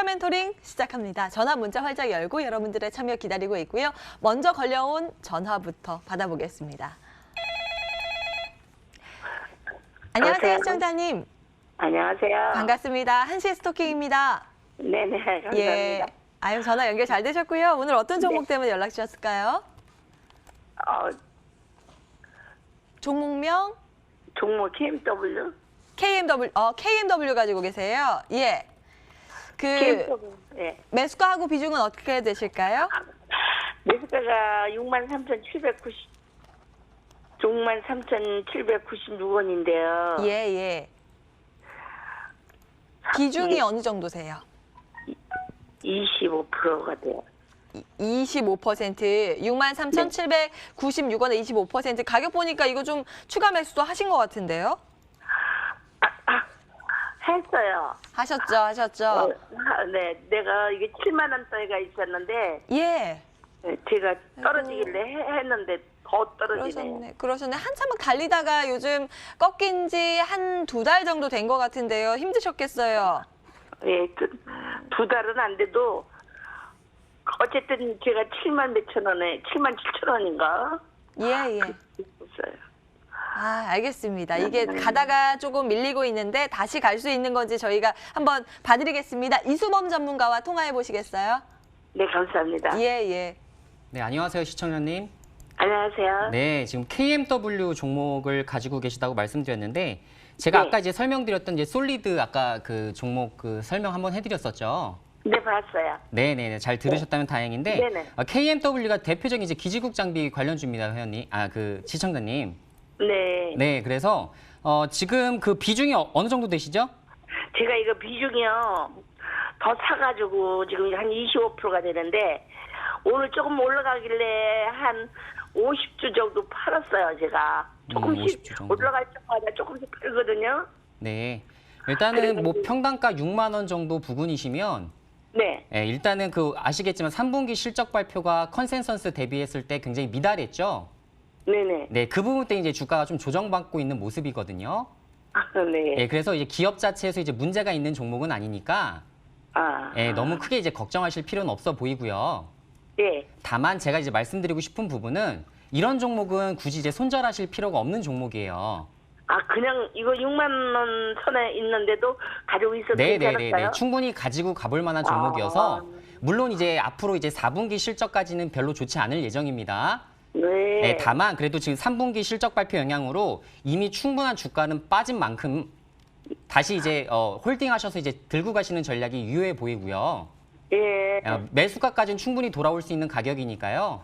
투자 멘토링 시작합니다. 전화 문자 활짝 열고 여러분들의 참여 기다리고 있고요. 먼저 걸려온 전화부터 받아보겠습니다. 안녕하세요, 시청자님. 안녕하세요. 반갑습니다. 한시 스토킹입니다. 네네, 감사합니다. 예. 아유, 전화 연결 잘 되셨고요. 오늘 어떤 종목 때문에 연락 주셨을까요? 종목명? 종목 KMW? KMW 가지고 계세요. 예. KMW, 예. 매수가하고 비중은 어떻게 되실까요? 매수가가 63,796원인데요. 예, 예. 비중이 어느 정도세요? 25%가 돼요. 25%, 63,796원에 25%. 가격 보니까 이거 좀 추가 매수도 하신 것 같은데요? 했어요. 하셨죠. 네, 내가 이게 7만 원짜리가 있었는데, 예. 제가 떨어지길래 했는데 더 떨어지네요. 그러셨네. 한참 막 달리다가 요즘 꺾인 지 한 2달 정도 된 것 같은데요. 힘드셨겠어요? 예, 두 달은 안 돼도, 어쨌든 제가 7만 몇천 원에, 7만 7천 원인가? 예, 예. 있었어요. 아, 알겠습니다. 이게 가다가 조금 밀리고 있는데 다시 갈 수 있는 건지 저희가 한번 봐드리겠습니다. 이수범 전문가와 통화해 보시겠어요? 네, 감사합니다. 예, 예. 네, 안녕하세요, 시청자님. 안녕하세요. 네, 지금 KMW 종목을 가지고 계시다고 말씀드렸는데 제가 네. 아까 이제 설명드렸던 이제 솔리드 아까 그 종목 그 설명 한번 해드렸었죠. 네, 봤어요. 네네네, 잘 들으셨다면 다행인데 네네. KMW가 대표적인 이제 기지국 장비 관련주입니다, 회원님. 그 시청자님. 네. 네, 그래서 지금 그 비중이 어느 정도 되시죠? 제가 이거 비중이요. 더 사가지고 지금 한 25%가 되는데 오늘 조금 올라가길래 한 50주 정도 팔았어요, 제가. 조금씩 50주 정도. 올라갈 때마다 조금씩 팔거든요. 네. 일단은 뭐 평단가 6만 원 정도 부근이시면 네. 네, 일단은 그 아시겠지만 3분기 실적 발표가 컨센서스 대비했을 때 굉장히 미달했죠. 네네. 네, 그 부분 때 이제 주가가 좀 조정받고 있는 모습이거든요. 네. 네, 그래서 이제 기업 자체에서 이제 문제가 있는 종목은 아니니까 너무 크게 이제 걱정하실 필요는 없어 보이고요. 네. 다만 제가 이제 말씀드리고 싶은 부분은 이런 종목은 굳이 이제 손절하실 필요가 없는 종목이에요. 그냥 이거 6만 원 선에 있는데도 가지고 있어도 네네네, 괜찮을까요? 충분히 가지고 가볼 만한 종목이어서 물론 이제 앞으로 이제 4분기 실적까지는 별로 좋지 않을 예정입니다. 네. 네, 다만 그래도 지금 3분기 실적 발표 영향으로 이미 충분한 주가는 빠진 만큼 다시 이제 홀딩하셔서 이제 들고 가시는 전략이 유효해 보이고요. 예. 매수가까지는 충분히 돌아올 수 있는 가격이니까요.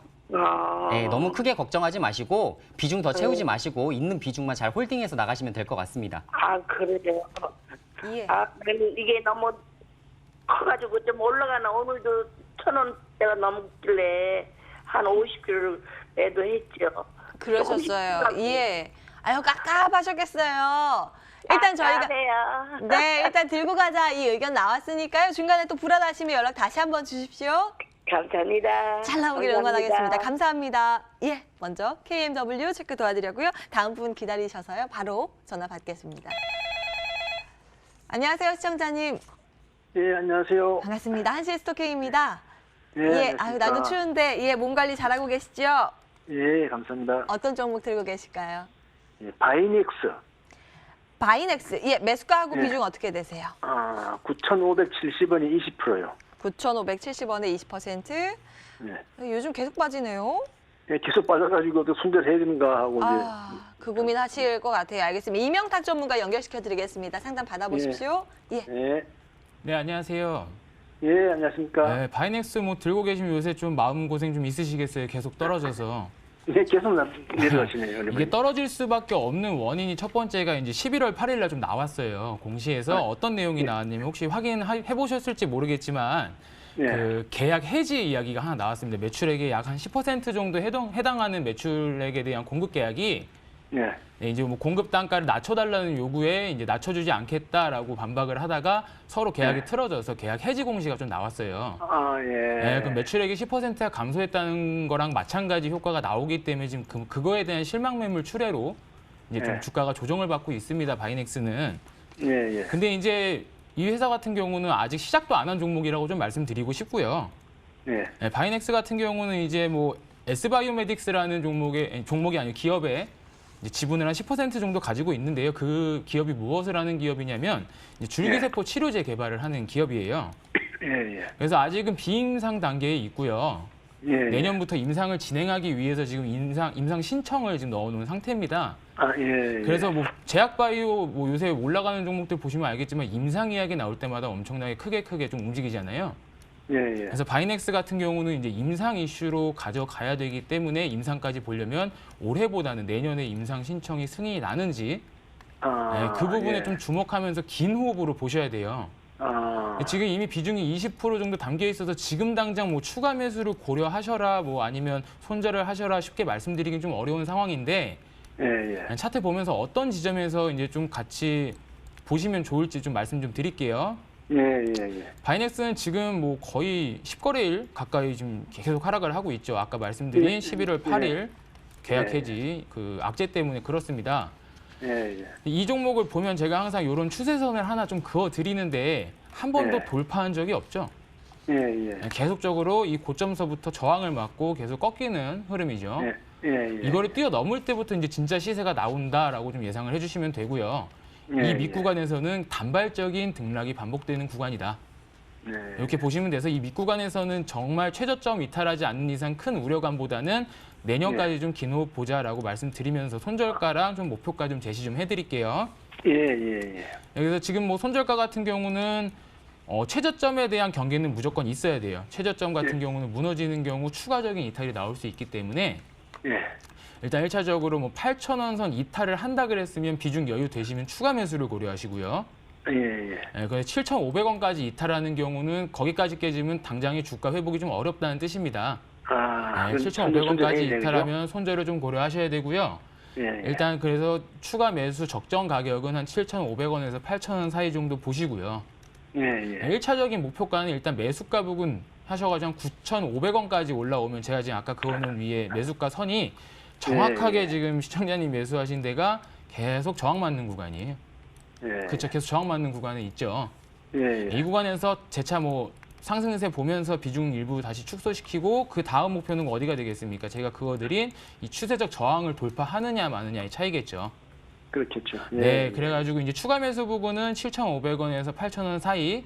네, 너무 크게 걱정하지 마시고 비중 더 채우지 마시고 있는 비중만 잘 홀딩해서 나가시면 될 것 같습니다. 그래요. 예. 이게 너무 커가지고 좀 올라가나 오늘도 1,000원대가 넘길래 한 50kg에도 했죠. 그러셨어요. 예. 아유, 깝깝하셨겠어요. 일단 저희가 네, 일단 들고 가자 이 의견 나왔으니까요. 중간에 또 불안하시면 연락 다시 한번 주십시오. 감사합니다. 잘 나오기를 응원하겠습니다. 감사합니다. 예, 먼저 KMW 체크 도와드렸고요. 다음 분 기다리셔서요. 바로 전화 받겠습니다. 안녕하세요, 시청자님. 예, 안녕하세요. 반갑습니다. 한시 스토킹입니다. 예, 예, 안녕하십니까. 아유, 날도 추운데 예, 몸 관리 잘하고 계시죠? 예, 감사합니다. 어떤 종목 들고 계실까요? 예, 바이닉스. 바이넥스. 예, 매수가하고 예. 비중 어떻게 되세요? 9,570원이 20%요. 9,570원에 20%. 예. 요즘 계속 빠지네요. 예, 계속 빠져가지고 또 손절해야 되는가 하고 그 고민하실 것 같아요. 알겠습니다. 이명탁 전문가 연결시켜 드리겠습니다. 상담 받아보십시오. 예. 이제. 예. 네, 안녕하세요. 예, 안녕하십니까. 네, 바이넥스 뭐 들고 계시면 요새 좀 마음고생 좀 있으시겠어요. 계속 떨어져서. 예, 계속 내려가시네요. 이게 떨어질 수밖에 없는 원인이 첫 번째가 이제 11월 8일 날 좀 나왔어요. 공시에서 어떤 내용이 나왔냐면 혹시 확인해 보셨을지 모르겠지만 그 계약 해지 이야기가 하나 나왔습니다. 매출액의 약 한 10% 정도 해당하는 매출액에 대한 공급 계약이 예. 네, 이제 뭐 공급 단가를 낮춰달라는 요구에 이제 낮춰주지 않겠다라고 반박을 하다가 서로 계약이 틀어져서 계약 해지 공시가 좀 나왔어요. 예. 네, 그럼 매출액이 10%가 감소했다는 거랑 마찬가지 효과가 나오기 때문에 지금 그거에 대한 실망 매물 출회로 이제 좀 주가가 조정을 받고 있습니다. 바이넥스는. 예, 예. 근데 이제 이 회사 같은 경우는 아직 시작도 안 한 종목이라고 좀 말씀드리고 싶고요. 네. 네, 바이넥스 같은 경우는 이제 뭐 S바이오메딕스라는 종목이 아니고 기업에 이제 지분을 한 10% 정도 가지고 있는데요. 그 기업이 무엇을 하는 기업이냐면 이제 줄기세포 치료제 개발을 하는 기업이에요. 예, 예. 그래서 아직은 비임상 단계에 있고요. 예, 예. 내년부터 임상을 진행하기 위해서 지금 임상 신청을 지금 넣어놓은 상태입니다. 아, 예, 예. 그래서 뭐 제약바이오 뭐 요새 올라가는 종목들 보시면 알겠지만 임상 이야기 나올 때마다 엄청나게 크게 좀 움직이잖아요. 예, 예. 그래서 바이넥스 같은 경우는 이제 임상 이슈로 가져가야 되기 때문에 임상까지 보려면 올해보다는 내년에 임상 신청이 승인이 나는지 네, 그 부분에 예. 좀 주목하면서 긴 호흡으로 보셔야 돼요. 지금 이미 비중이 20% 정도 담겨 있어서 지금 당장 뭐 추가 매수를 고려하셔라 뭐 아니면 손절을 하셔라 쉽게 말씀드리긴 좀 어려운 상황인데 예, 예. 차트 보면서 어떤 지점에서 이제 좀 같이 보시면 좋을지 좀 말씀 좀 드릴게요. 예, 예, 예. 바이넥스는 지금 뭐 거의 10거래일 가까이 좀 계속 하락을 하고 있죠. 아까 말씀드린 예, 11월 8일 계약 예. 해지 그 악재 때문에 그렇습니다. 예, 예. 이 종목을 보면 제가 항상 이런 추세선을 하나 좀 그어 드리는데 한 번도 예. 돌파한 적이 없죠. 예, 예. 계속적으로 이 고점서부터 저항을 맞고 계속 꺾이는 흐름이죠. 예, 예, 예. 이거를 뛰어넘을 때부터 이제 진짜 시세가 나온다라고 좀 예상을 해주시면 되고요. 예, 이 밑구간에서는 단발적인 등락이 반복되는 구간이다. 예. 이렇게 보시면 돼서 이 밑구간에서는 정말 최저점 이탈하지 않는 이상 큰 우려감보다는 내년까지 좀 긴 호흡 보자라고 말씀드리면서 손절가랑 좀 목표가 좀 제시 좀 해드릴게요. 예, 예, 예. 여기서 지금 뭐 손절가 같은 경우는 최저점에 대한 경계는 무조건 있어야 돼요. 최저점 같은 경우는 무너지는 경우 추가적인 이탈이 나올 수 있기 때문에 예. 일단 1차적으로 뭐 8,000원 선 이탈을 한다 그랬으면 비중 여유 되시면 추가 매수를 고려하시고요. 예, 예. 그래서 7,500원까지 이탈하는 경우는 거기까지 깨지면 당장의 주가 회복이 좀 어렵다는 뜻입니다. 7,500원까지 이탈하면 손절을 좀 고려하셔야 되고요. 예, 예. 일단 그래서 추가 매수 적정 가격은 한 7,500원에서 8,000원 사이 정도 보시고요. 예, 예. 1차적인 목표가는 일단 매수가 부근 하셔가지고 한 9,500원까지 올라오면 제가 지금 아까 그거는 위에 매수가 선이 정확하게 예. 지금 시청자님 매수하신 데가 계속 저항 맞는 구간이에요. 예. 그렇죠. 계속 저항 맞는 구간에 있죠. 예, 예. 이 구간에서 재차 뭐 상승세 보면서 비중 일부 다시 축소시키고 그 다음 목표는 어디가 되겠습니까? 제가 그거 드린 이 추세적 저항을 돌파하느냐 마느냐의 차이겠죠. 그렇겠죠. 예, 네, 예. 그래가지고 이제 추가 매수 부분은 7,500원에서 8,000원 사이,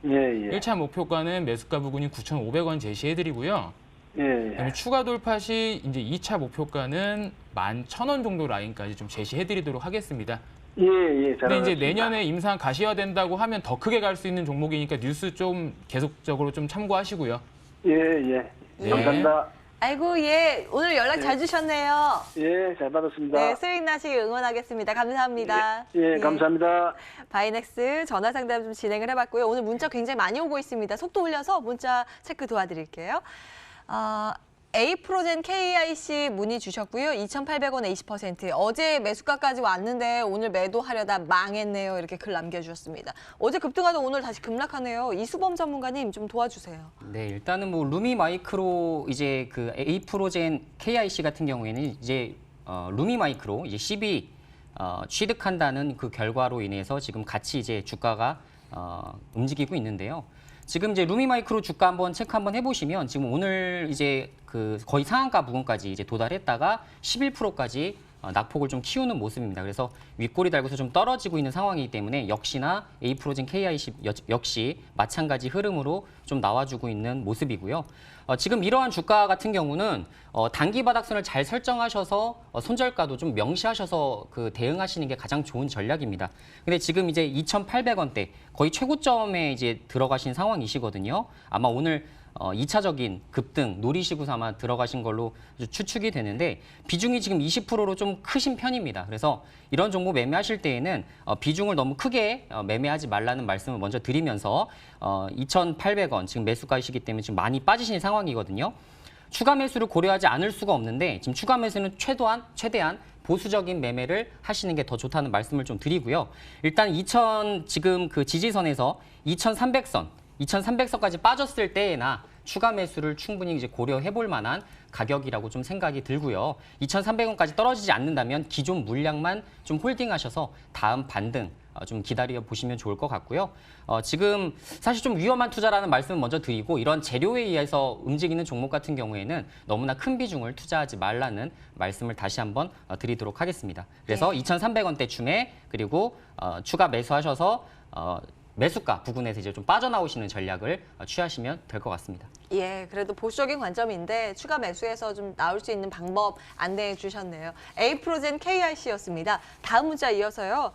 예, 예. 1차 목표가는 매수가 부분이 9,500원 제시해드리고요. 예, 그다음에 예. 추가 돌파 시 이제 2차 목표가는 11,000원 정도 라인까지 좀 제시해드리도록 하겠습니다. 예, 예. 근데 이제 잘하셨습니다. 내년에 임상 가시화된다고 하면 더 크게 갈 수 있는 종목이니까 뉴스 좀 계속적으로 좀 참고하시고요. 예, 예. 네. 감사합니다. 아이고, 예. 오늘 연락 잘 주셨네요. 예, 잘 받았습니다. 네, 수익 나시기 응원하겠습니다. 감사합니다. 예, 감사합니다. 바이넥스 전화 상담 좀 진행을 해봤고요. 오늘 문자 굉장히 많이 오고 있습니다. 속도 올려서 문자 체크 도와드릴게요. A프로젠 KIC 문의 주셨고요. 2,800원에 20%. 어제 매수가까지 왔는데 오늘 매도하려다 망했네요. 이렇게 글 남겨주셨습니다. 어제 급등하다 오늘 다시 급락하네요. 이수범 전문가님 좀 도와주세요. 네, 일단은 뭐 루미 마이크로 이제 그 A프로젠 KIC 같은 경우에는 이제 루미 마이크로 이제 12 취득한다는 그 결과로 인해서 지금 같이 이제 주가가 움직이고 있는데요. 지금 이제 루미 마이크로 주가 한번 체크 한번 해보시면 지금 오늘 이제 그 거의 상한가 부근까지 이제 도달했다가 11%까지 낙폭을 좀 키우는 모습입니다. 그래서 윗골이 달고서 좀 떨어지고 있는 상황이기 때문에 역시나 A프로젠 KIC 역시 마찬가지 흐름으로 좀 나와주고 있는 모습이고요. 지금 이러한 주가 같은 경우는 단기 바닥선을 잘 설정하셔서 손절가도 좀 명시하셔서 그 대응하시는 게 가장 좋은 전략입니다. 근데 지금 이제 2,800원대 거의 최고점에 이제 들어가신 상황이시거든요. 아마 오늘 2차적인 급등 노리시고서 아마 들어가신 걸로 추측이 되는데 비중이 지금 20%로 좀 크신 편입니다. 그래서 이런 종목 매매하실 때에는 비중을 너무 크게 매매하지 말라는 말씀을 먼저 드리면서 2,800원 지금 매수가이시기 때문에 지금 많이 빠지신 상황이거든요. 추가 매수를 고려하지 않을 수가 없는데 지금 추가 매수는 최대한 보수적인 매매를 하시는 게 더 좋다는 말씀을 좀 드리고요. 일단 지금 그 지지선에서 2,300선 2,300선까지 빠졌을 때에나 추가 매수를 충분히 이제 고려해 볼 만한 가격이라고 좀 생각이 들고요. 2,300원까지 떨어지지 않는다면 기존 물량만 좀 홀딩하셔서 다음 반등 좀 기다려 보시면 좋을 것 같고요. 지금 사실 좀 위험한 투자라는 말씀을 먼저 드리고 이런 재료에 의해서 움직이는 종목 같은 경우에는 너무나 큰 비중을 투자하지 말라는 말씀을 다시 한번 드리도록 하겠습니다. 그래서 2,300원대 추매 그리고 추가 매수하셔서 매수가 부근에서 이제 좀 빠져나오시는 전략을 취하시면 될 것 같습니다. 예, 그래도 보수적인 관점인데 추가 매수해서 좀 나올 수 있는 방법 안내해 주셨네요. 에이프로젠 KRC였습니다. 다음 문자 이어서요.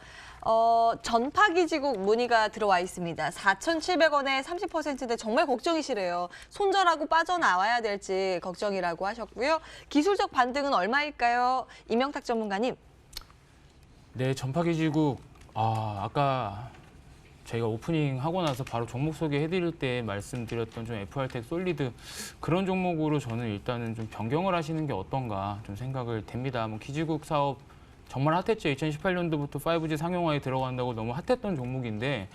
전파기지국 문의가 들어와 있습니다. 4,700원에 30%인데 정말 걱정이시래요. 손절하고 빠져나와야 될지 걱정이라고 하셨고요. 기술적 반등은 얼마일까요? 이명탁 전문가님. 네, 전파기지국 아까 저희가 오프닝 하고 나서 바로 종목 소개해드릴 때 말씀드렸던 좀 FR텍 솔리드 그런 종목으로 저는 일단은 좀 변경을 하시는 게 어떤가 좀 생각을 됩니다. 뭐 기지국 사업 정말 핫했죠. 2018년도부터 5G 상용화에 들어간다고 너무 핫했던 종목인데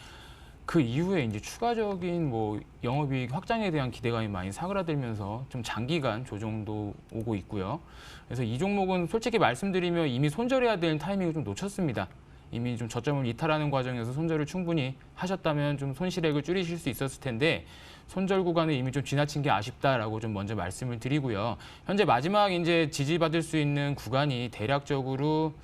그 이후에 이제 추가적인 뭐 영업이익 확장에 대한 기대감이 많이 사그라들면서 좀 장기간 조정도 오고 있고요. 그래서 이 종목은 솔직히 말씀드리면 이미 손절해야 될 타이밍을 좀 놓쳤습니다. 이미 좀 저점을 이탈하는 과정에서 손절을 충분히 하셨다면 좀 손실액을 줄이실 수 있었을 텐데 손절 구간을 이미 좀 지나친 게 아쉽다라고 좀 먼저 말씀을 드리고요. 현재 마지막 이제 지지받을 수 있는 구간이 대략적으로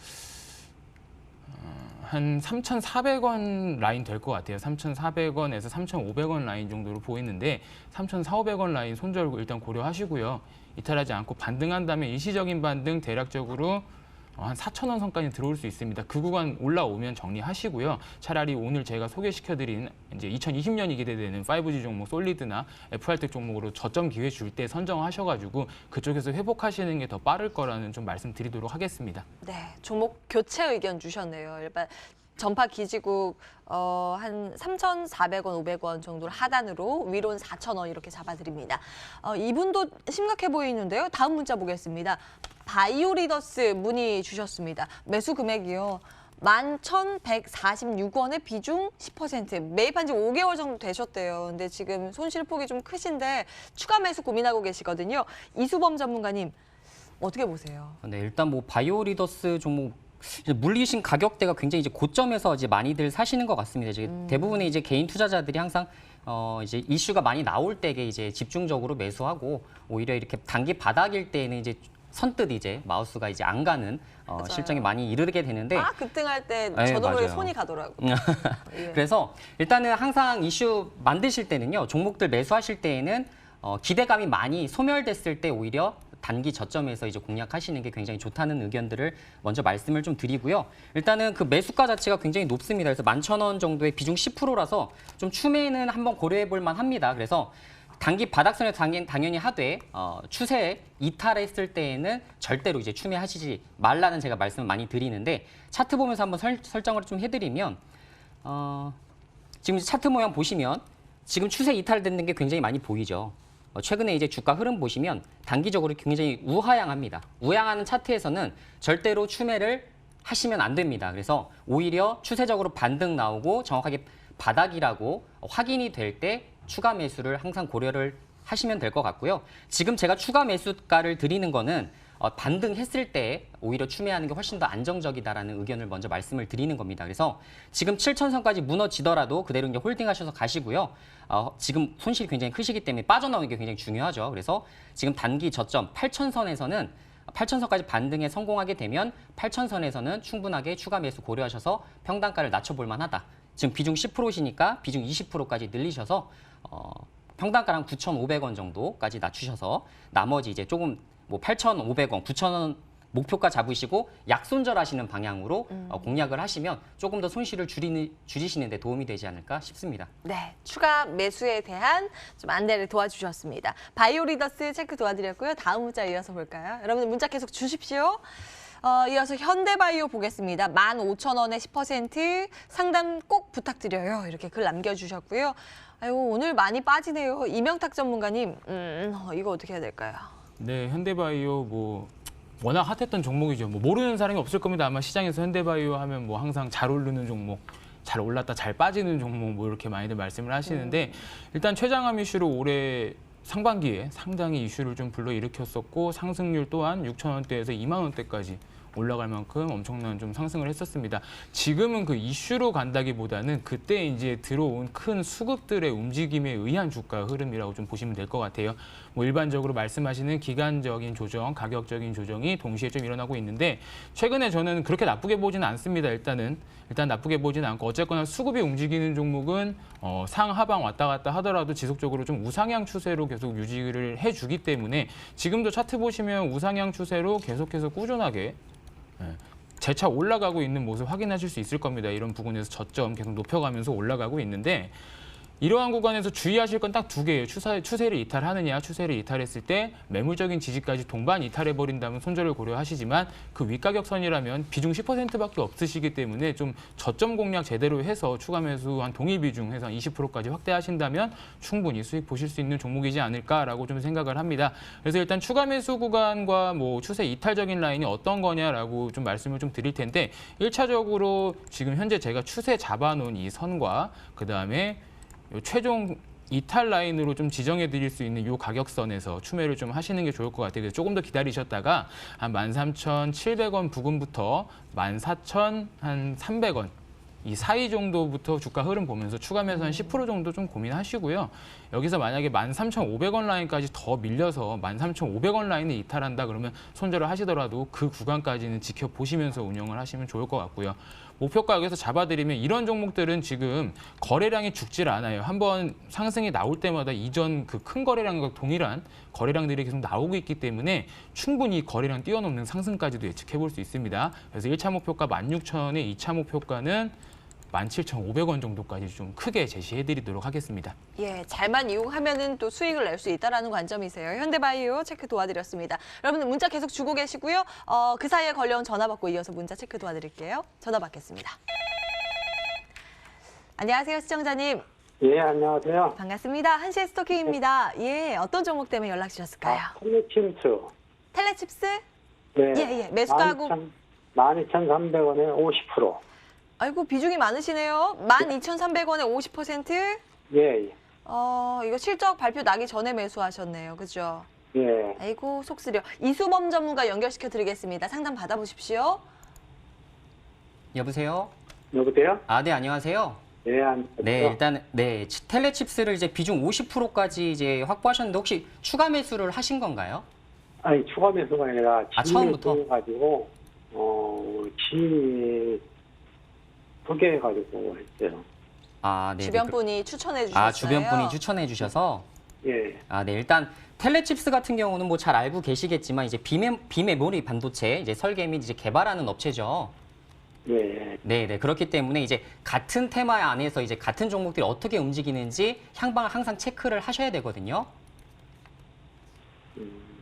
한 3,400원 라인 될 것 같아요. 3,400원에서 3,500원 라인 정도로 보이는데 3,400~500원 라인 손절 일단 고려하시고요. 이탈하지 않고 반등한다면 일시적인 반등 대략적으로 한 4,000원 선까지 들어올 수 있습니다. 그 구간 올라오면 정리하시고요. 차라리 오늘 제가 소개시켜드린 이제 2020년이 기대되는 5G 종목 솔리드나 FR텍 종목으로 저점 기회 줄 때 선정하셔가지고 그쪽에서 회복하시는 게 더 빠를 거라는 좀 말씀드리도록 하겠습니다. 네, 종목 교체 의견 주셨네요. 일단 전파 기지국 한 3,400원, 500원 정도를 하단으로 위로는 4,000원 이렇게 잡아드립니다. 이분도 심각해 보이는데요. 다음 문자 보겠습니다. 바이오리더스 문의 주셨습니다. 매수 금액이요. 11,146원에 비중 10%. 매입한 지 5개월 정도 되셨대요. 근데 지금 손실폭이 좀 크신데 추가 매수 고민하고 계시거든요. 이수범 전문가님 어떻게 보세요? 네, 일단 뭐 바이오리더스 종목 이제 물리신 가격대가 굉장히 이제 고점에서 이제 많이들 사시는 것 같습니다. 이제 대부분의 이제 개인 투자자들이 항상 이제 이슈가 많이 나올 때에 이제 집중적으로 매수하고 오히려 이렇게 단기 바닥일 때에는 이제 선뜻 이제 마우스가 이제 안 가는 실정이 많이 이르게 되는데 급등할 때 네, 저도 모르게 맞아요. 손이 가더라고요. 예. 그래서 일단은 항상 이슈 만드실 때는요. 종목들 매수하실 때에는 기대감이 많이 소멸됐을 때 오히려 단기 저점에서 이제 공략하시는 게 굉장히 좋다는 의견들을 먼저 말씀을 좀 드리고요. 일단은 그 매수가 자체가 굉장히 높습니다. 그래서 11,000원 정도의 비중 10%라서 좀 추매는 한번 고려해 볼 만합니다. 그래서 단기 바닥선에 당연히 하되 추세 이탈했을 때에는 절대로 이제 추매하시지 말라는 제가 말씀을 많이 드리는데 차트 보면서 한번 설정을 좀 해드리면 지금 차트 모양 보시면 지금 추세 이탈되는 게 굉장히 많이 보이죠. 최근에 이제 주가 흐름 보시면 단기적으로 굉장히 우하향합니다. 우하향하는 차트에서는 절대로 추매를 하시면 안 됩니다. 그래서 오히려 추세적으로 반등 나오고 정확하게 바닥이라고 확인이 될 때 추가 매수를 항상 고려를 하시면 될 것 같고요. 지금 제가 추가 매수가를 드리는 거는 반등했을 때 오히려 추매하는 게 훨씬 더 안정적이다라는 의견을 먼저 말씀을 드리는 겁니다. 그래서 지금 7,000선까지 무너지더라도 그대로 이제 홀딩하셔서 가시고요. 지금 손실이 굉장히 크시기 때문에 빠져나오는 게 굉장히 중요하죠. 그래서 지금 단기 저점 8,000선에서는 8,000선까지 반등에 성공하게 되면 8,000선에서는 충분하게 추가 매수 고려하셔서 평단가를 낮춰볼 만하다. 지금 비중 10%시니까 비중 20%까지 늘리셔서 평단가랑 9,500원 정도까지 낮추셔서 나머지 이제 조금 뭐 8,500원, 9,000원 목표가 잡으시고 약손절하시는 방향으로 공략을 하시면 조금 더 손실을 줄이시는 데 도움이 되지 않을까 싶습니다. 네, 추가 매수에 대한 좀 안내를 도와주셨습니다. 바이오리더스 체크 도와드렸고요. 다음 문자 이어서 볼까요? 여러분들 문자 계속 주십시오. 이어서 현대바이오 보겠습니다. 15,000원에 10% 상담 꼭 부탁드려요. 이렇게 글 남겨주셨고요. 아이고 오늘 많이 빠지네요. 이명탁 전문가님, 이거 어떻게 해야 될까요? 네, 현대바이오 뭐 워낙 핫했던 종목이죠. 뭐 모르는 사람이 없을 겁니다. 아마 시장에서 현대바이오 하면 뭐 항상 잘 오르는 종목, 잘 올랐다 잘 빠지는 종목 뭐 이렇게 많이들 말씀을 하시는데 일단 최장암 이슈로 올해 상반기에 상당히 이슈를 좀 불러일으켰었고 상승률 또한 6,000원대에서 2만 원대까지 올라갈 만큼 엄청난 좀 상승을 했었습니다. 지금은 그 이슈로 간다기보다는 그때 이제 들어온 큰 수급들의 움직임에 의한 주가 흐름이라고 좀 보시면 될 것 같아요. 뭐 일반적으로 말씀하시는 기간적인 조정, 가격적인 조정이 동시에 좀 일어나고 있는데 최근에 저는 그렇게 나쁘게 보지는 않습니다. 일단 나쁘게 보지는 않고 어쨌거나 수급이 움직이는 종목은 상하방 왔다 갔다 하더라도 지속적으로 좀 우상향 추세로 계속 유지를 해주기 때문에 지금도 차트 보시면 우상향 추세로 계속해서 꾸준하게 재차 올라가고 있는 모습 확인하실 수 있을 겁니다. 이런 부분에서 저점 계속 높여가면서 올라가고 있는데 이러한 구간에서 주의하실 건 딱 두 개예요. 추세를 이탈하느냐, 추세를 이탈했을 때 매물적인 지지까지 동반 이탈해버린다면 손절을 고려하시지만 그 윗가격선이라면 비중 10%밖에 없으시기 때문에 좀 저점 공략 제대로 해서 추가 매수 한 동일 비중 해서 20%까지 확대하신다면 충분히 수익 보실 수 있는 종목이지 않을까라고 좀 생각을 합니다. 그래서 일단 추가 매수 구간과 뭐 추세 이탈적인 라인이 어떤 거냐라고 좀 말씀을 좀 드릴 텐데 1차적으로 지금 현재 제가 추세 잡아놓은 이 선과 그다음에 최종 이탈 라인으로 좀 지정해 드릴 수 있는 이 가격선에서 추매를 좀 하시는 게 좋을 것 같아요. 그래서 조금 더 기다리셨다가 한 13,700원 부근부터 14,300원 이 사이 정도부터 주가 흐름 보면서 추가 매수 한 10% 정도 좀 고민하시고요. 여기서 만약에 13,500원 라인까지 더 밀려서 13,500원 라인에 이탈한다 그러면 손절을 하시더라도 그 구간까지는 지켜보시면서 운영을 하시면 좋을 것 같고요. 목표가 여기서 잡아드리면 이런 종목들은 지금 거래량이 죽질 않아요. 한번 상승이 나올 때마다 이전 그 큰 거래량과 동일한 거래량들이 계속 나오고 있기 때문에 충분히 거래량 뛰어넘는 상승까지도 예측해 볼 수 있습니다. 그래서 1차 목표가 16,000원에 2차 목표가는 17,500원 정도까지 좀 크게 제시해드리도록 하겠습니다. 예, 잘만 이용하면은 또 수익을 낼 수 있다라는 관점이세요. 현대바이오 체크 도와드렸습니다. 여러분들 문자 계속 주고 계시고요. 그 사이에 걸려온 전화 받고 이어서 문자 체크 도와드릴게요. 전화 받겠습니다. 안녕하세요, 시청자님. 예, 안녕하세요. 반갑습니다. 한시의 스토킹입니다. 예, 어떤 종목 때문에 연락 주셨을까요? 텔레침스. 텔레칩스? 네. 예. 매수가하고 12,300원에 50%. 아이고, 비중이 많으시네요. 12,300원에 50%? 예, 이거 실적 발표 나기 전에 매수하셨네요. 그죠? 예. 아이고, 속 쓰려. 이수범 전문가 연결시켜 드리겠습니다. 상담 받아보십시오. 여보세요? 여보세요? 네, 안녕하세요. 예, 안녕하세요. 네, 일단 텔레칩스를 이제 비중 50%까지 이제 확보하셨는데 혹시 추가 매수를 하신 건가요? 아니, 추가 매수가 아니라 처음부터? 가지고 지인이 소개해가지고 했어요. 네. 주변 분이 추천해 주셨어요. 주변 분이 추천해 주셔서. 예. 네. 일단 텔레칩스 같은 경우는 뭐 잘 알고 계시겠지만 이제 비메모리 반도체 이제 설계 및 이제 개발하는 업체죠. 예. 네. 그렇기 때문에 이제 같은 테마 안에서 이제 같은 종목들이 어떻게 움직이는지 향방을 항상 체크를 하셔야 되거든요.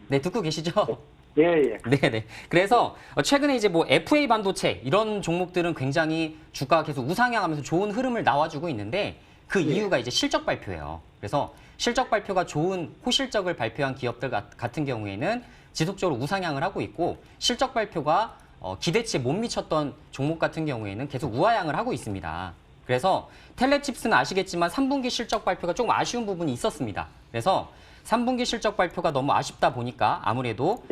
네, 듣고 계시죠? 예. 네네. 그래서 최근에 이제 뭐 FA 반도체 이런 종목들은 굉장히 주가가 계속 우상향하면서 좋은 흐름을 나와주고 있는데 그 이유가 이제 실적 발표예요. 그래서 실적 발표가 좋은 호실적을 발표한 기업들 같은 경우에는 지속적으로 우상향을 하고 있고 실적 발표가 기대치에 못 미쳤던 종목 같은 경우에는 계속 우하향을 하고 있습니다. 그래서 텔레칩스는 아시겠지만 3분기 실적 발표가 조금 아쉬운 부분이 있었습니다. 그래서 3분기 실적 발표가 너무 아쉽다 보니까 아무래도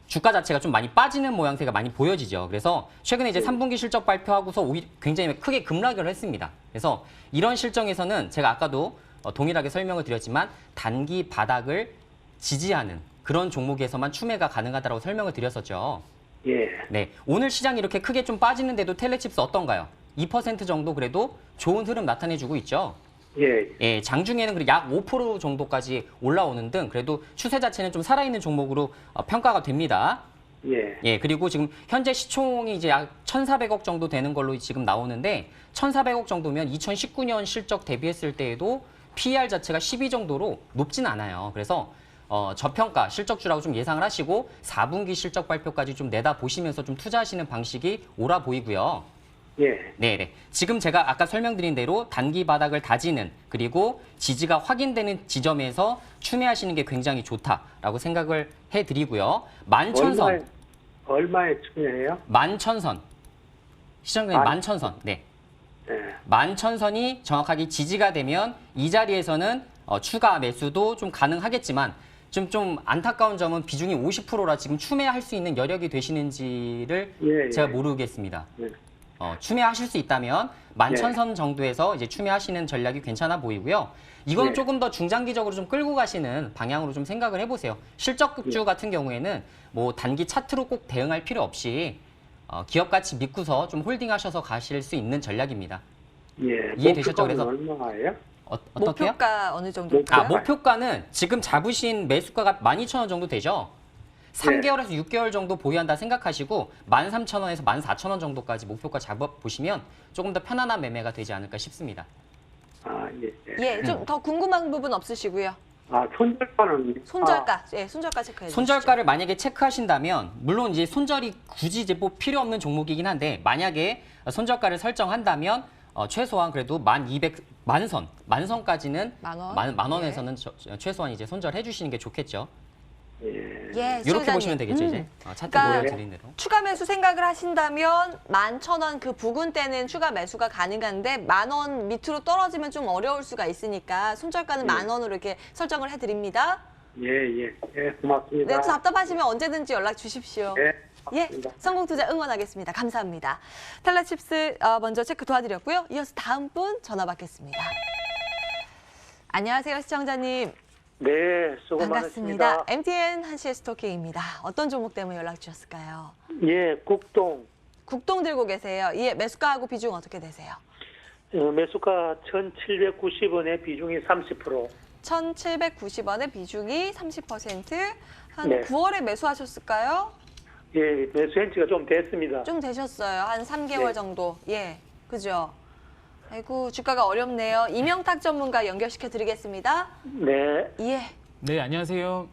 주가 자체가 좀 많이 빠지는 모양새가 많이 보여지죠. 그래서 최근에 이제 3분기 실적 발표하고서 굉장히 크게 급락을 했습니다. 그래서 이런 실정에서는 제가 아까도 동일하게 설명을 드렸지만 단기 바닥을 지지하는 그런 종목에서만 추매가 가능하다고 설명을 드렸었죠. 예. 네, 오늘 시장이 이렇게 크게 좀 빠지는데도 텔레칩스 어떤가요? 2% 정도 그래도 좋은 흐름 나타내주고 있죠. 예. 장중에는 그래도 약 5% 정도까지 올라오는 등 그래도 추세 자체는 좀 살아있는 종목으로 평가가 됩니다. 예. 그리고 지금 현재 시총이 이제 약 1,400억 정도 되는 걸로 지금 나오는데 1,400억 정도면 2019년 실적 대비했을 때에도 PER 자체가 12 정도로 높진 않아요. 그래서 저평가 실적주라고 좀 예상을 하시고 4분기 실적 발표까지 좀 내다보시면서 좀 투자하시는 방식이 옳아 보이고요. 예. 네. 지금 제가 아까 설명드린 대로 단기 바닥을 다지는 그리고 지지가 확인되는 지점에서 추매하시는 게 굉장히 좋다라고 생각을 해드리고요. 11,000선. 얼마에 추매해요? 11,000선. 시장가님 11,000선. 네. 예. 11,000선이 정확하게 지지가 되면 이 자리에서는 추가 매수도 좀 가능하겠지만 좀 안타까운 점은 비중이 50%라 지금 추매할 수 있는 여력이 되시는지를 예, 제가 예. 모르겠습니다. 네. 추매하실 수 있다면 11,000선 정도에서 이제 추매하시는 전략이 괜찮아 보이고요. 이거는 네. 조금 더 중장기적으로 좀 끌고 가시는 방향으로 좀 생각을 해보세요. 실적급주 같은 경우에는 뭐 단기 차트로 꼭 대응할 필요 없이 기업 가치 믿고서 좀 홀딩하셔서 가실 수 있는 전략입니다. 예. 이해되셨죠? 그래서 얼마예요? 어떻게요? 목표가 어느 정도? 목표가는 지금 잡으신 매수가가 12,000원 정도 되죠? 3개월에서 6개월 정도 보유한다 생각하시고 13,000원에서 14,000원 정도까지 목표가 잡아보시면 조금 더 편안한 매매가 되지 않을까 싶습니다. 아, 예. 예, 좀 더 궁금한 부분 없으시고요. 아, 손절가는 손절가, 예, 손절가 체크해 주시죠. 손절가를 만약에 체크하신다면 물론 이제 손절이 굳이 이제 뭐 필요 없는 종목이긴 한데 만약에 손절가를 설정한다면 최소한 그래도 10,000선까지는 만 원? 만 원에서는 최소한 이제 손절해 주시는 게 좋겠죠. 예. 예, 이렇게 수요자님. 보시면 되겠죠 이제 차트 그러니까 보여드린 대로. 추가 매수 생각을 하신다면 11,000원 그 부근대는 추가 매수가 가능한데 10,000원 밑으로 떨어지면 좀 어려울 수가 있으니까 손절가는 10,000원으로 이렇게 설정을 해드립니다. 예, 예. 예, 고맙습니다. 네, 답답하시면 언제든지 연락 주십시오. 예. 예, 고맙습니다. 성공투자 응원하겠습니다. 감사합니다. 텔레칩스 먼저 체크 도와드렸고요. 이어서 다음 분 전화 받겠습니다. 안녕하세요, 시청자님. 네, 수고 반갑습니다. 많으십니다. MTN 한시의 스토킹입니다. 어떤 종목 때문에 연락 주셨을까요? 예, 국동. 국동 들고 계세요. 예, 매수가하고 비중 어떻게 되세요? 매수가 1,790원에 비중이 30%. 1,790원에 비중이 30%. 한 네. 9월에 매수하셨을까요? 예, 매수한 지가 좀 됐습니다. 좀 되셨어요. 한 3개월 네. 정도. 예, 그죠? 아이고, 주가가 어렵네요. 이명탁 전문가 연결시켜 드리겠습니다. 네. 예. 네, 안녕하세요.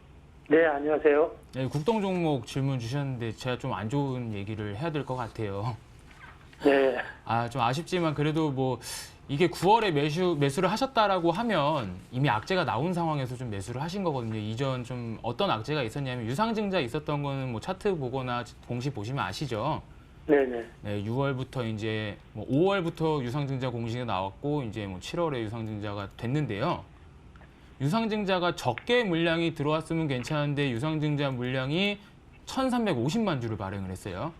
네, 안녕하세요. 네, 국동 종목 질문 주셨는데 제가 좀 안 좋은 얘기를 해야 될 것 같아요. 네. 좀 아쉽지만 그래도 뭐 이게 9월에 매수를 하셨다라고 하면 이미 악재가 나온 상황에서 좀 매수를 하신 거거든요. 이전 좀 어떤 악재가 있었냐면 유상증자 있었던 거는 뭐 차트 보거나 공시 보시면 아시죠? 네네. 네, 6월부터 이제 뭐 5월부터 유상증자 공시가 나왔고 이제 뭐 7월에 유상증자가 됐는데요. 유상증자가 적게 물량이 들어왔으면 괜찮은데 유상증자 물량이 1,350만 주를 발행을 했어요.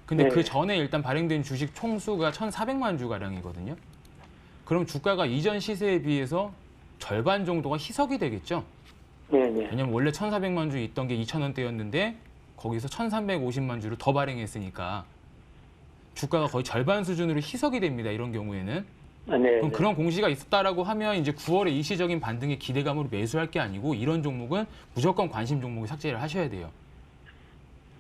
근데 네. 그 전에 일단 발행된 주식 총수가 1,400만 주 가량이거든요. 그럼 주가가 이전 시세에 비해서 절반 정도가 희석이 되겠죠. 네네. 왜냐면 원래 1,400만 주 있던 게 2,000원대였는데 거기서 1,350만 주를 더 발행했으니까 주가가 거의 절반 수준으로 희석이 됩니다. 이런 경우에는. 아, 네. 그럼 그런 공시가 있었다라고 하면 이제 9월에 일시적인 반등의 기대감으로 매수할 게 아니고 이런 종목은 무조건 관심 종목에 삭제를 하셔야 돼요.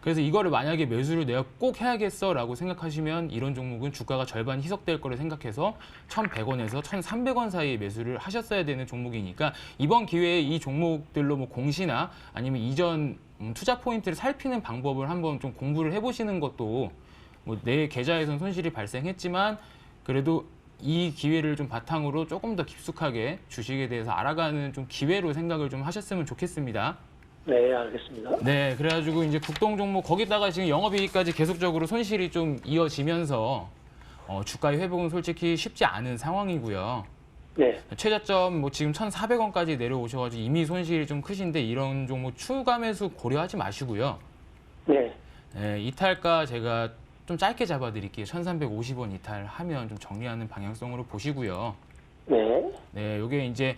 그래서 이거를 만약에 매수를 내가 꼭 해야겠어라고 생각하시면 이런 종목은 주가가 절반 희석될 거를 생각해서 1,100원에서 1,300원 사이에 매수를 하셨어야 되는 종목이니까 이번 기회에 이 종목들로 뭐 공시나 아니면 이전 투자 포인트를 살피는 방법을 한번 좀 공부를 해보시는 것도 뭐 내 계좌에선 손실이 발생했지만 그래도 이 기회를 좀 바탕으로 조금 더 깊숙하게 주식에 대해서 알아가는 좀 기회로 생각을 좀 하셨으면 좋겠습니다. 네, 알겠습니다. 네, 그래가지고 이제 국동 종목 거기다가 지금 영업이익까지 계속적으로 손실이 좀 이어지면서 주가의 회복은 솔직히 쉽지 않은 상황이고요. 네. 최저점 뭐 지금 1,400원까지 내려오셔가지고 이미 손실이 좀 크신데 이런 종목 추가 매수 고려하지 마시고요. 네. 네, 이탈가 제가 좀 짧게 잡아드릴게요. 1,350원 이탈하면 좀 정리하는 방향성으로 보시고요. 네. 네, 이게 이제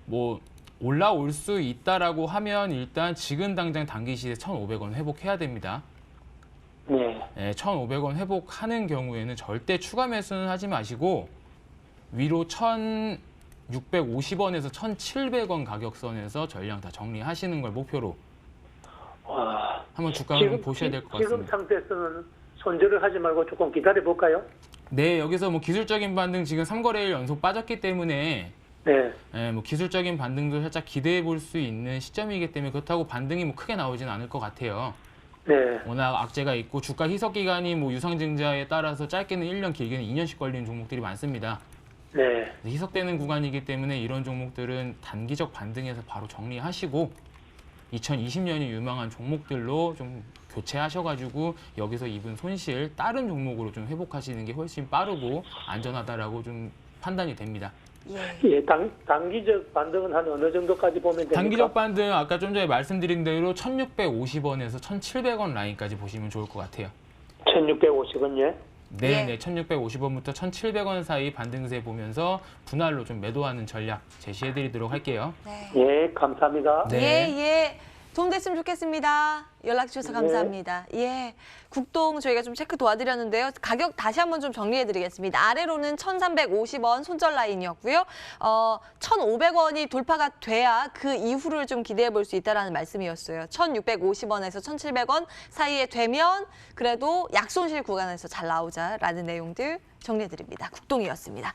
뭐 올라올 수 있다라고 하면 일단 지금 당장 단기 시세 1,500원 회복해야 됩니다. 네. 네, 1,500원 회복하는 경우에는 절대 추가 매수는 하지 마시고 위로 1,650원에서 1,700원 가격선에서 전량 다 정리하시는 걸 목표로 와. 한번 주가를 보셔야 될 것 지금 같습니다. 상태에서는 손절을 하지 말고 조금 기다려 볼까요? 네, 여기서 뭐 기술적인 반등 지금 3거래일 연속 빠졌기 때문에 네. 뭐 기술적인 반등도 살짝 기대해 볼 수 있는 시점이기 때문에 그렇다고 반등이 뭐 크게 나오진 않을 것 같아요. 네. 워낙 악재가 있고 주가 희석 기간이 뭐 유상증자에 따라서 짧게는 1년, 길게는 2년씩 걸리는 종목들이 많습니다. 네. 희석되는 구간이기 때문에 이런 종목들은 단기적 반등에서 바로 정리하시고 2020년이 유망한 종목들로 좀 교체하셔가지고 여기서 입은 손실 다른 종목으로 좀 회복하시는 게 훨씬 빠르고 안전하다라고 좀 판단이 됩니다. 예, 단기적 반등은 한 어느 정도까지 보면 됩니까? 단기적 반등 아까 좀 전에 말씀드린 대로 1,650원에서 1,700원 라인까지 보시면 좋을 것 같아요. 1650원, 예. 네, 1,650원부터 1,700원 사이 반등세 보면서 분할로 좀 매도하는 전략 제시해드리도록 할게요. 네. 예, 감사합니다. 네. 예. 도움 됐으면 좋겠습니다. 연락 주셔서 감사합니다. 예. 국동 저희가 좀 체크 도와드렸는데요. 가격 다시 한번 좀 정리해드리겠습니다. 아래로는 1,350원 손절 라인이었고요. 1,500원이 돌파가 돼야 그 이후를 좀 기대해 볼 수 있다는 말씀이었어요. 1,650원에서 1,700원 사이에 되면 그래도 약손실 구간에서 잘 나오자라는 내용들 정리해드립니다. 국동이었습니다.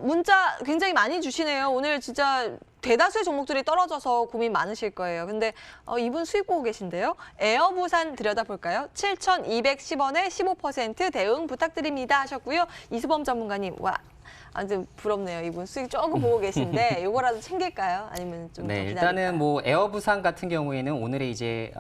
문자 굉장히 많이 주시네요. 오늘 진짜 대다수의 종목들이 떨어져서 고민 많으실 거예요. 근데 이분 수익 보고 계신데요. 에어부산 들여다볼까요? 7,210원에 15% 대응 부탁드립니다 하셨고요. 이수범 전문가님, 와, 아주 부럽네요. 이분 수익 조금 보고 계신데 이거라도 챙길까요? 아니면 좀 더 네, 기다릴까요? 일단은 뭐 에어부산 같은 경우에는 오늘의 이제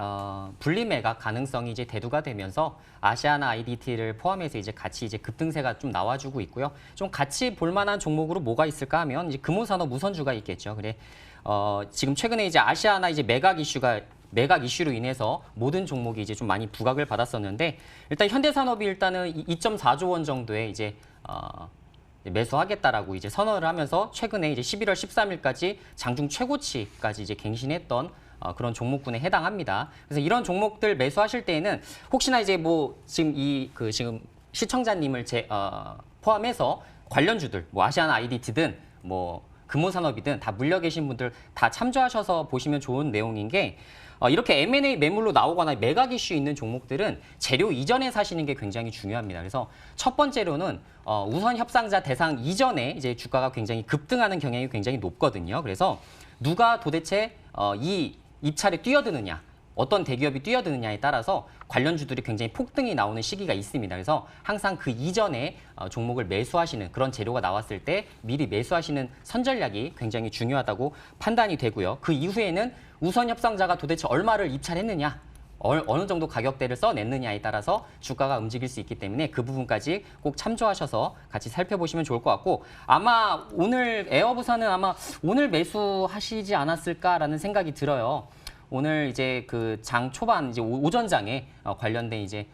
분리 매각 가능성이 이제 대두가 되면서 아시아나 IDT를 포함해서 이제 같이 이제 급등세가 좀 나와주고 있고요. 좀 같이 볼만한 종목으로 뭐가 있을까 하면 이제 금호산업 무선주가 있겠죠. 그래 지금 최근에 이제 아시아나 이제 매각 이슈로 인해서 모든 종목이 이제 좀 많이 부각을 받았었는데 일단 현대산업이 일단은 2.4조 원 정도의 이제 매수하겠다라고 이제 선언을 하면서 최근에 이제 11월 13일까지 장중 최고치까지 이제 갱신했던 그런 종목군에 해당합니다. 그래서 이런 종목들 매수하실 때에는 혹시나 이제 뭐 지금 지금 시청자님을 포함해서 관련주들 뭐 아시아나 IDT든 뭐 금호산업이든 다 물려 계신 분들 다 참조하셔서 보시면 좋은 내용인 게 이렇게 M&A 매물로 나오거나 매각 이슈 있는 종목들은 재료 이전에 사시는 게 굉장히 중요합니다. 그래서 첫 번째로는 우선 협상자 대상 이전에 이제 주가가 굉장히 급등하는 경향이 굉장히 높거든요. 그래서 누가 도대체 이 입찰에 뛰어드느냐, 어떤 대기업이 뛰어드느냐에 따라서 관련주들이 굉장히 폭등이 나오는 시기가 있습니다. 그래서 항상 그 이전에 종목을 매수하시는 그런 재료가 나왔을 때 미리 매수하시는 선전략이 굉장히 중요하다고 판단이 되고요. 그 이후에는 우선 협상자가 도대체 얼마를 입찰했느냐, 어느 정도 가격대를 써냈느냐에 따라서 주가가 움직일 수 있기 때문에 그 부분까지 꼭 참조하셔서 같이 살펴보시면 좋을 것 같고 아마 오늘 에어부산은 아마 오늘 매수하시지 않았을까라는 생각이 들어요. 오늘 이제 그 장 초반 이제 오전장에 관련된 이제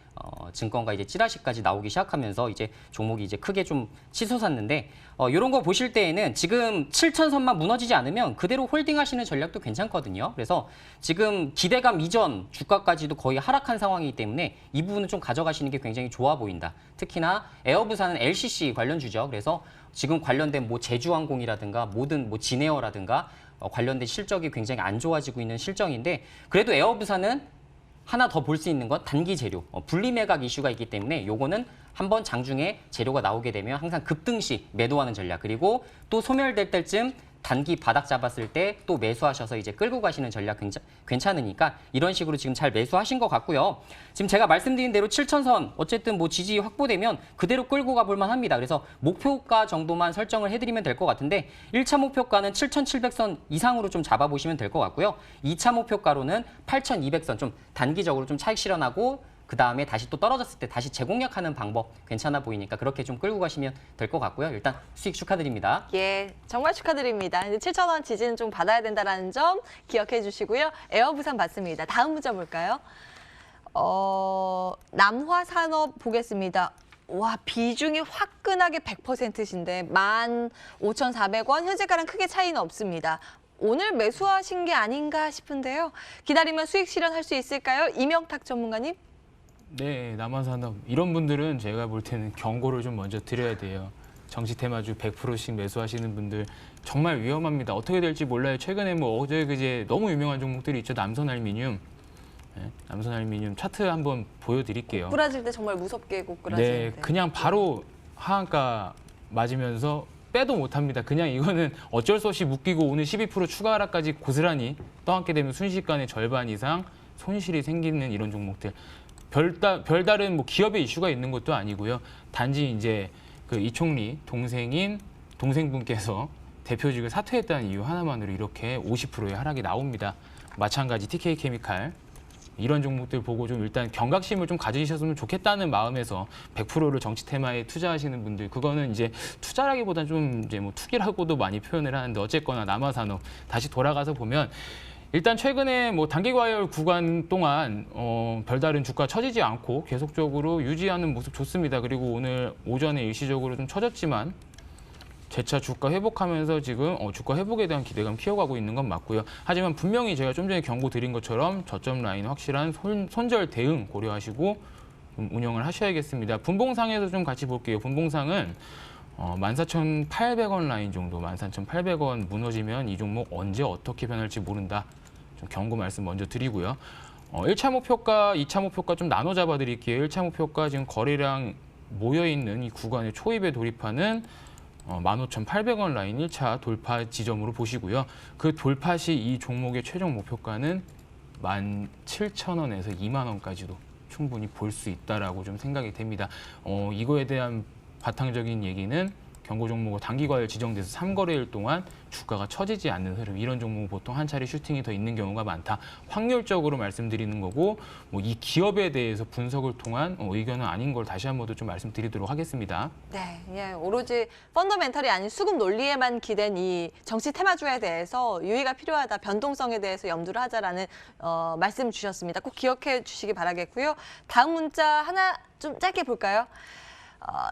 증권가 이제 찌라시까지 나오기 시작하면서 이제 종목이 이제 크게 좀 치솟았는데 이런 거 보실 때에는 지금 7,000선만 무너지지 않으면 그대로 홀딩하시는 전략도 괜찮거든요. 그래서 지금 기대감 이전 주가까지도 거의 하락한 상황이기 때문에 이 부분은 좀 가져가시는 게 굉장히 좋아 보인다. 특히나 에어부산은 LCC 관련주죠. 그래서 지금 관련된 뭐 제주항공이라든가 모든 뭐 진에어라든가 관련된 실적이 굉장히 안 좋아지고 있는 실정인데 그래도 에어부산은 하나 더 볼 수 있는 건 단기 재료, 분리 매각 이슈가 있기 때문에 요거는 한번 장중에 재료가 나오게 되면 항상 급등 시 매도하는 전략 그리고 또 소멸될 때쯤 단기 바닥 잡았을 때 또 매수하셔서 이제 끌고 가시는 전략 괜찮으니까 이런 식으로 지금 잘 매수하신 것 같고요. 지금 제가 말씀드린 대로 7,000선 어쨌든 뭐 지지 확보되면 그대로 끌고 가볼 만합니다. 그래서 목표가 정도만 설정을 해드리면 될 것 같은데 1차 목표가는 7,700선 이상으로 좀 잡아보시면 될 것 같고요. 2차 목표가로는 8,200선 좀 단기적으로 좀 차익 실현하고 그 다음에 다시 또 떨어졌을 때 다시 재공략하는 방법 괜찮아 보이니까 그렇게 좀 끌고 가시면 될 것 같고요. 일단 수익 축하드립니다. 예, 정말 축하드립니다. 7,000원 지지는 좀 받아야 된다는 점 기억해 주시고요. 에어부산 받습니다. 다음 문자 볼까요? 남화산업 보겠습니다. 와, 비중이 화끈하게 100%신데 15,400원, 현재가랑 크게 차이는 없습니다. 오늘 매수하신 게 아닌가 싶은데요. 기다리면 수익 실현할 수 있을까요? 이명탁 전문가님? 네, 남한산업 이런 분들은 제가 볼 때는 경고를 좀 먼저 드려야 돼요. 정치 테마주 100%씩 매수하시는 분들 정말 위험합니다. 어떻게 될지 몰라요. 최근에 뭐 어제 그제 너무 유명한 종목들이 있죠. 남선알미늄. 네, 남선알미늄 차트 한번 보여드릴게요. 꼬꾸라질 때 정말 무섭게 꼬꾸라지는데. 네, 그냥 바로 하한가 맞으면서 빼도 못합니다. 그냥 이거는 어쩔 수 없이 묶이고 오늘 12% 추가 하락까지 고스란히 떠안게 되면 순식간에 절반 이상 손실이 생기는 이런 종목들. 별다른 뭐 기업의 이슈가 있는 것도 아니고요. 단지 이제 그 이총리 동생분께서 대표직을 사퇴했다는 이유 하나만으로 이렇게 50%의 하락이 나옵니다. 마찬가지 TK케미칼 이런 종목들 보고 좀 일단 경각심을 좀 가지셨으면 좋겠다는 마음에서 100%를 정치 테마에 투자하시는 분들, 그거는 이제 투자라기보다는 좀 이제 뭐 투기라고도 많이 표현을 하는데, 어쨌거나 남아산업 다시 돌아가서 보면 일단 최근에 뭐 단기 과열 구간 동안 별다른 주가 처지지 않고 계속적으로 유지하는 모습 좋습니다. 그리고 오늘 오전에 일시적으로 좀 처졌지만 재차 주가 회복하면서 지금 주가 회복에 대한 기대감 키워가고 있는 건 맞고요. 하지만 분명히 제가 좀 전에 경고 드린 것처럼 저점 라인 확실한 손절 대응 고려하시고 좀 운영을 하셔야겠습니다. 분봉상에서 좀 같이 볼게요. 분봉상은 14,800원 라인 정도, 14,800원 무너지면 이 종목 언제 어떻게 변할지 모른다. 좀 경고 말씀 먼저 드리고요. 1차 목표가, 2차 목표가 좀 나눠 잡아 드릴게요. 1차 목표가 지금 거래량 모여있는 이 구간의 초입에 돌입하는 15,800원 라인 1차 돌파 지점으로 보시고요. 그 돌파 시 이 종목의 최종 목표가는 17,000원에서 2만 원까지도 충분히 볼 수 있다라고 좀 생각이 됩니다. 이거에 대한 바탕적인 얘기는 경고 종목은 단기 과열 지정돼서 3거래일 동안 주가가 처지지 않는 흐름, 이런 종목은 보통 한 차례 슈팅이 더 있는 경우가 많다. 확률적으로 말씀드리는 거고, 뭐 이 기업에 대해서 분석을 통한 의견은 아닌 걸 다시 한 번 더 좀 말씀드리도록 하겠습니다. 네, 예, 오로지 펀더멘털이 아닌 수급 논리에만 기댄 이 정치 테마주에 대해서 유의가 필요하다, 변동성에 대해서 염두를 하자라는 말씀 주셨습니다. 꼭 기억해 주시기 바라겠고요. 다음 문자 하나 좀 짧게 볼까요?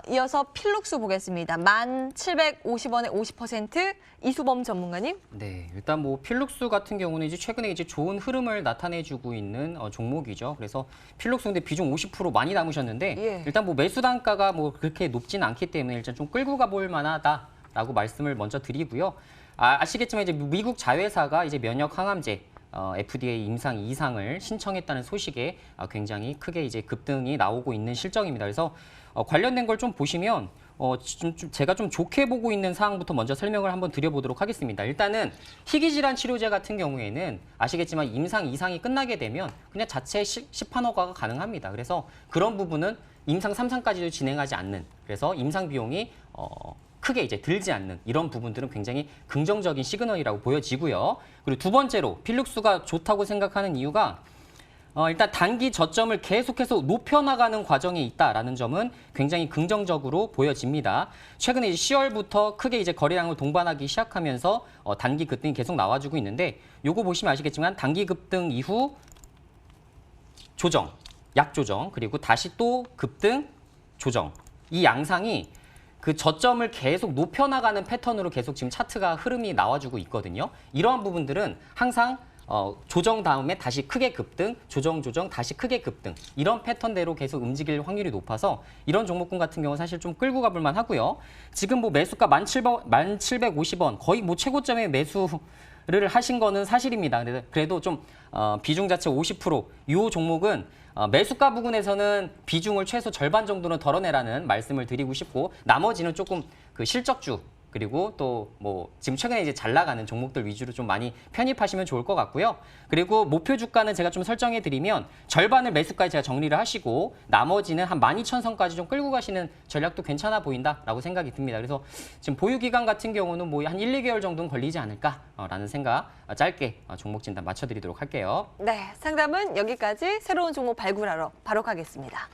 이어서 필룩스 보겠습니다. 1,750원에 50% 이수범 전문가님. 네, 일단 뭐 필룩스 같은 경우는 이제 최근에 이제 좋은 흐름을 나타내주고 있는 종목이죠. 그래서 필룩스 근데 비중 50% 많이 남으셨는데 예. 일단 뭐 매수 단가가 뭐 그렇게 높진 않기 때문에 일단 좀 끌고 가볼 만하다라고 말씀을 먼저 드리고요. 아시겠지만 이제 미국 자회사가 이제 면역 항암제 FDA 임상 2상을 신청했다는 소식에 굉장히 크게 이제 급등이 나오고 있는 실정입니다. 그래서 관련된 걸 좀 보시면 제가 좀 좋게 보고 있는 사항부터 먼저 설명을 한번 드려보도록 하겠습니다. 일단은 희귀질환 치료제 같은 경우에는 아시겠지만 임상 2상이 끝나게 되면 그냥 자체 시판 허가가 가능합니다. 그래서 그런 부분은 임상 3상까지도 진행하지 않는, 그래서 임상 비용이 크게 이제 들지 않는 이런 부분들은 굉장히 긍정적인 시그널이라고 보여지고요. 그리고 두 번째로 필룩스가 좋다고 생각하는 이유가 일단 단기 저점을 계속해서 높여나가는 과정에 있다라는 점은 굉장히 긍정적으로 보여집니다. 최근에 이제 10월부터 크게 이제 거래량을 동반하기 시작하면서 단기 급등이 계속 나와주고 있는데, 요거 보시면 아시겠지만 단기 급등 이후 조정, 약조정, 그리고 다시 또 급등, 조정, 이 양상이 그 저점을 계속 높여나가는 패턴으로 계속 지금 차트가 흐름이 나와주고 있거든요. 이러한 부분들은 항상 조정 다음에 다시 크게 급등, 조정, 다시 크게 급등, 이런 패턴대로 계속 움직일 확률이 높아서 이런 종목군 같은 경우는 사실 좀 끌고 가볼 만하고요. 지금 뭐 매수가 1750원, 거의 뭐 최고점에 매수를 하신 거는 사실입니다. 그래도 좀 비중 자체 50%, 이 종목은 매수가 부분에서는 비중을 최소 절반 정도는 덜어내라는 말씀을 드리고 싶고, 나머지는 조금 그 실적주, 그리고 또 뭐 지금 최근에 이제 잘 나가는 종목들 위주로 좀 많이 편입하시면 좋을 것 같고요. 그리고 목표 주가는 제가 좀 설정해 드리면 절반을 매수까지 제가 정리를 하시고 나머지는 한 12,000선까지 좀 끌고 가시는 전략도 괜찮아 보인다라고 생각이 듭니다. 그래서 지금 보유 기간 같은 경우는 뭐 한 1, 2개월 정도는 걸리지 않을까라는 생각, 짧게 종목 진단 맞춰 드리도록 할게요. 네, 상담은 여기까지. 새로운 종목 발굴하러 바로 가겠습니다.